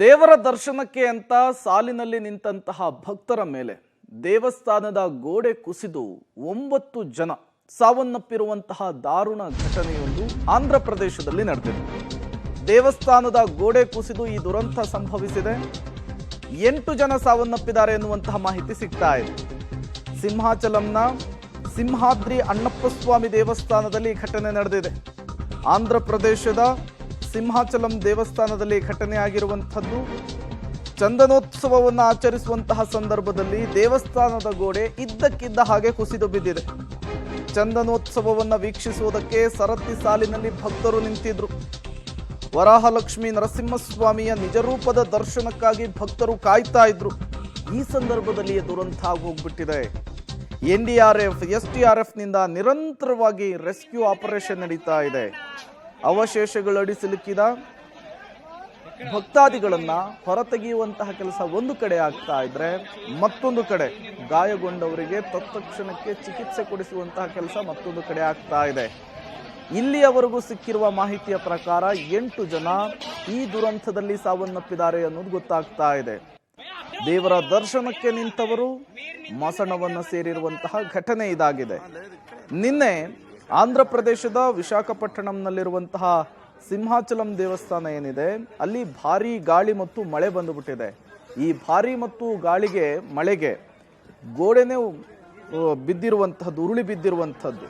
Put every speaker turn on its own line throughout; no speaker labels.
ದೇವರ ದರ್ಶನಕ್ಕೆ ಅಂತ ಸಾಲಿನಲ್ಲಿ ನಿಂತಹ ಭಕ್ತರ ಮೇಲೆ ದೇವಸ್ಥಾನದ ಗೋಡೆ ಕುಸಿದು 9 ಜನ ಸಾವನ್ನಪ್ಪಿರುವಂತಹ ದಾರುಣ ಘಟನೆಯೊಂದು ಆಂಧ್ರ ಪ್ರದೇಶದಲ್ಲಿ ನಡೆದಿದೆ. ದೇವಸ್ಥಾನದ ಗೋಡೆ ಕುಸಿದು ಈ ದುರಂತ ಸಂಭವಿಸಿದೆ. 8 ಜನ ಸಾವನ್ನಪ್ಪಿದ್ದಾರೆ ಎನ್ನುವಂತಹ ಮಾಹಿತಿ ಸಿಗ್ತಾ ಇದೆ. ಸಿಂಹಾಚಲಂನ ಸಿಂಹಾದ್ರಿ ಅಣ್ಣಪ್ಪ ಸ್ವಾಮಿ ದೇವಸ್ಥಾನದಲ್ಲಿ ಘಟನೆ ನಡೆದಿದೆ. ಆಂಧ್ರ ಪ್ರದೇಶದ ಸಿಂಹಾಚಲಂ ದೇವಸ್ಥಾನದಲ್ಲಿ ಘಟನೆ ಆಗಿರುವಂಥದ್ದು. ಚಂದನೋತ್ಸವವನ್ನು ಆಚರಿಸುವಂತಹ ಸಂದರ್ಭದಲ್ಲಿ ದೇವಸ್ಥಾನದ ಗೋಡೆ ಇದ್ದಕ್ಕಿದ್ದ ಹಾಗೆ ಕುಸಿದು ಬಿದ್ದಿದೆ. ಚಂದನೋತ್ಸವವನ್ನು ವೀಕ್ಷಿಸುವುದಕ್ಕೆ ಸರತಿ ಸಾಲಿನಲ್ಲಿ ಭಕ್ತರು ನಿಂತಿದ್ರು. ವರಾಹಲಕ್ಷ್ಮಿ ನರಸಿಂಹಸ್ವಾಮಿಯ ನಿಜರೂಪದ ದರ್ಶನಕ್ಕಾಗಿ ಭಕ್ತರು ಕಾಯ್ತಾ ಇದ್ರು. ಈ ಸಂದರ್ಭದಲ್ಲಿ ದುರಂತ ಹೋಗ್ಬಿಟ್ಟಿದೆ. NDRF, SDRF ನಿಂದ ನಿರಂತರವಾಗಿ ರೆಸ್ಕ್ಯೂ ಆಪರೇಷನ್ ನಡೀತಾ ಇದೆ. ಅವಶೇಷಗಳಡಿ ಸಿಲುಕಿದ ಭಕ್ತಾದಿಗಳನ್ನ ಹೊರತೆಗೆಯುವಂತಹ ಕೆಲಸ ಒಂದು ಕಡೆ ಆಗ್ತಾ ಇದ್ರೆ, ಮತ್ತೊಂದು ಕಡೆ ಗಾಯಗೊಂಡವರಿಗೆ ತತ್ಕ್ಷಣಕ್ಕೆ ಚಿಕಿತ್ಸೆ ಕೊಡಿಸುವಂತಹ ಕೆಲಸ ಮತ್ತೊಂದು ಕಡೆ ಆಗ್ತಾ ಇದೆ. ಇಲ್ಲಿಯವರೆಗೂ ಸಿಕ್ಕಿರುವ ಮಾಹಿತಿಯ ಪ್ರಕಾರ 8 ಜನ ಈ ದುರಂತದಲ್ಲಿ ಸಾವನ್ನಪ್ಪಿದ್ದಾರೆ ಅನ್ನೋದು ಗೊತ್ತಾಗ್ತಾ ಇದೆ. ದೇವರ ದರ್ಶನಕ್ಕೆ ನಿಂತವರು ಮಸಣವನ್ನು ಸೇರಿರುವಂತಹ ಘಟನೆ ಇದಾಗಿದೆ. ನಿನ್ನೆ ಆಂಧ್ರ ಪ್ರದೇಶದ ವಿಶಾಖಪಟ್ಟಣಂನಲ್ಲಿರುವಂತಹ ಸಿಂಹಾಚಲಂ ದೇವಸ್ಥಾನ ಏನಿದೆ, ಅಲ್ಲಿ ಭಾರೀ ಗಾಳಿ ಮತ್ತು ಮಳೆ ಬಂದುಬಿಟ್ಟಿದೆ. ಈ ಭಾರೀ ಮತ್ತು ಗಾಳಿಗೆ ಮಳೆಗೆ ಗೋಡೆನೇ ಬಿದ್ದಿರುವಂತಹದ್ದು, ಉರುಳಿ ಬಿದ್ದಿರುವಂಥದ್ದು.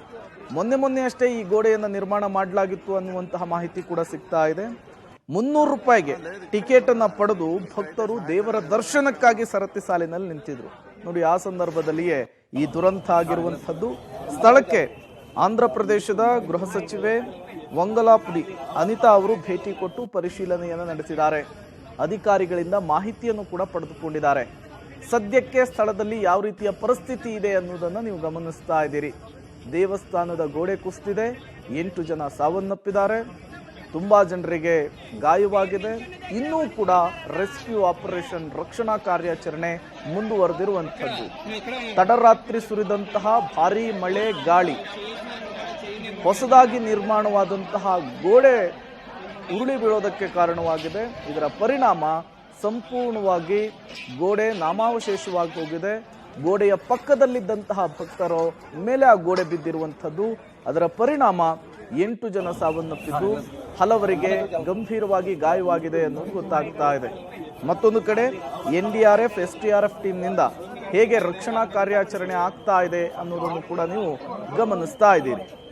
ಮೊನ್ನೆ ಅಷ್ಟೇ ಈ ಗೋಡೆಯನ್ನು ನಿರ್ಮಾಣ ಮಾಡಲಾಗಿತ್ತು ಅನ್ನುವಂತಹ ಮಾಹಿತಿ ಕೂಡ ಸಿಗ್ತಾ ಇದೆ. 300 ರೂಪಾಯಿಗೆ ಟಿಕೆಟ್ ಅನ್ನ ಪಡೆದು ಭಕ್ತರು ದೇವರ ದರ್ಶನಕ್ಕಾಗಿ ಸರತಿ ಸಾಲಿನಲ್ಲಿ ನಿಂತಿದ್ರು. ನೋಡಿ, ಆ ಸಂದರ್ಭದಲ್ಲಿಯೇ ಈ ದುರಂತ ಆಗಿರುವಂಥದ್ದು. ಸ್ಥಳಕ್ಕೆ ಆಂಧ್ರ ಪ್ರದೇಶದ ಗೃಹ ಸಚಿವೆ ವಂಗಲಾಪುಡಿ ಅನಿತಾ ಅವರು ಭೇಟಿ ಕೊಟ್ಟು ಪರಿಶೀಲನೆಯನ್ನು ನಡೆಸಿದ್ದಾರೆ. ಅಧಿಕಾರಿಗಳಿಂದ ಮಾಹಿತಿಯನ್ನು ಕೂಡ ಪಡೆದುಕೊಂಡಿದ್ದಾರೆ. ಸದ್ಯಕ್ಕೆ ಸ್ಥಳದಲ್ಲಿ ಯಾವ ರೀತಿಯ ಪರಿಸ್ಥಿತಿ ಇದೆ ಅನ್ನೋದನ್ನು ನೀವು ಗಮನಿಸ್ತಾ ಇದ್ದೀರಿ. ದೇವಸ್ಥಾನದ ಗೋಡೆ ಕುಸಿದಿದೆ, 8 ಜನ ಸಾವನ್ನಪ್ಪಿದ್ದಾರೆ, ತುಂಬಾ ಜನರಿಗೆ ಗಾಯವಾಗಿದೆ. ಇನ್ನೂ ಕೂಡ ರೆಸ್ಕ್ಯೂ ಆಪರೇಷನ್, ರಕ್ಷಣಾ ಕಾರ್ಯಾಚರಣೆ ಮುಂದುವರೆದಿರುವಂಥದ್ದು. ತಡರಾತ್ರಿ ಸುರಿದಂತಹ ಭಾರೀ ಮಳೆ ಗಾಳಿ ಹೊಸದಾಗಿ ನಿರ್ಮಾಣವಾದಂತಹ ಗೋಡೆ ಉರುಳಿ ಬೀಳೋದಕ್ಕೆ ಕಾರಣವಾಗಿದೆ. ಇದರ ಪರಿಣಾಮ ಸಂಪೂರ್ಣವಾಗಿ ಗೋಡೆ ನಾಮಾವಶೇಷವಾಗಿ ಹೋಗಿದೆ. ಗೋಡೆಯ ಪಕ್ಕದಲ್ಲಿದ್ದಂತಹ ಭಕ್ತರ ಮೇಲೆ ಆ ಗೋಡೆ ಬಿದ್ದಿರುವಂಥದ್ದು. ಅದರ ಪರಿಣಾಮ 8 ಜನ ಸಾವನ್ನಪ್ಪಿದ್ದು, ಹಲವರಿಗೆ ಗಂಭೀರವಾಗಿ ಗಾಯವಾಗಿದೆ ಅನ್ನೋದು ಗೊತ್ತಾಗ್ತಾ ಇದೆ. ಮತ್ತೊಂದು ಕಡೆ NDRF, SDRF ಟೀಮ್ನಿಂದ ಹೇಗೆ ರಕ್ಷಣಾ ಕಾರ್ಯಾಚರಣೆ ಆಗ್ತಾ ಇದೆ ಅನ್ನೋದನ್ನು ಕೂಡ ನೀವು ಗಮನಿಸ್ತಾ ಇದ್ದೀರಿ.